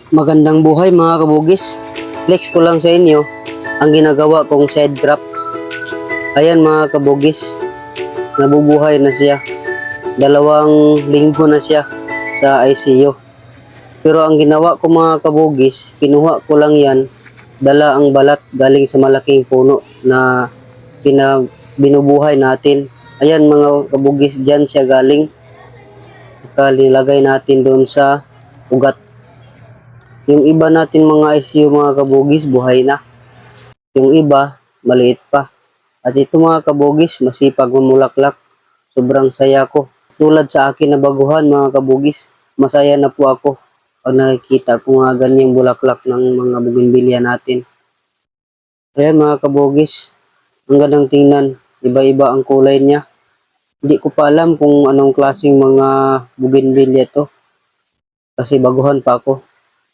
Magandang buhay mga kabugis. Flex ko lang sa inyo ang ginagawa kong side crops. Ayan mga kabugis, nabubuhay na siya. 2 linggo na siya sa ICU. Pero ang ginawa ko mga kabugis, kinuha ko lang yan, dala ang balat galing sa malaking puno na binubuhay natin. Ayan mga kabugis, dyan siya galing. Nilagay natin doon sa ugat. Yung iba natin mga ICU mga kabugis, buhay na. Yung iba, maliit pa. At ito mga kabugis, masipag mamulaklak. Sobrang saya ko. Tulad sa akin na baguhan mga kabugis, masaya na po ako pag nakikita ko nga ganyang bulaklak ng mga bougainvillea natin. Kaya mga kabugis, ang gandang tingnan. Iba-iba ang kulay niya. Hindi ko pa alam kung anong klaseng mga bougainvillea to. Kasi baguhan pa ako.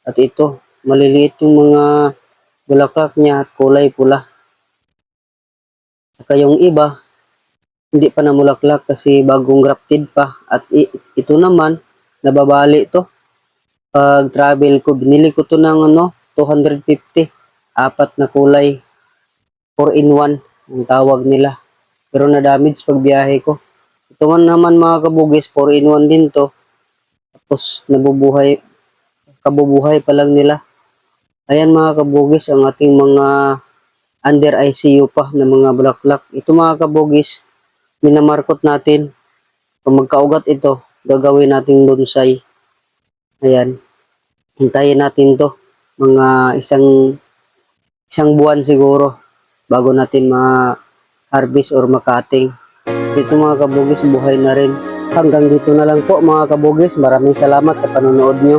At ito, maliliit yung mga bulaklak niya at kulay pula. Saka yung iba, hindi pa namulaklak kasi bagong grafted pa. At ito naman, nababali to. Pag travel ko, binili ko to ng 250. 4 na kulay. 4-in-1 ang tawag nila. Pero na-damage pag biyahe ko. Ito man naman mga kabugis, 4-in-1 din to. Tapos kabubuhay pa lang nila. Ayan mga kabugis, ang ating mga under ICU pa na mga bulaklak. Ito mga kabugis, minamarkot natin. Kung magkaugat ito, gagawin nating bonsai. Ayan. Hintayin natin to. Mga isang buwan siguro bago natin ma-harvest or makating. Ito mga kabugis, buhay na rin. Hanggang dito na lang po mga kabugis. Maraming salamat sa panonood nyo.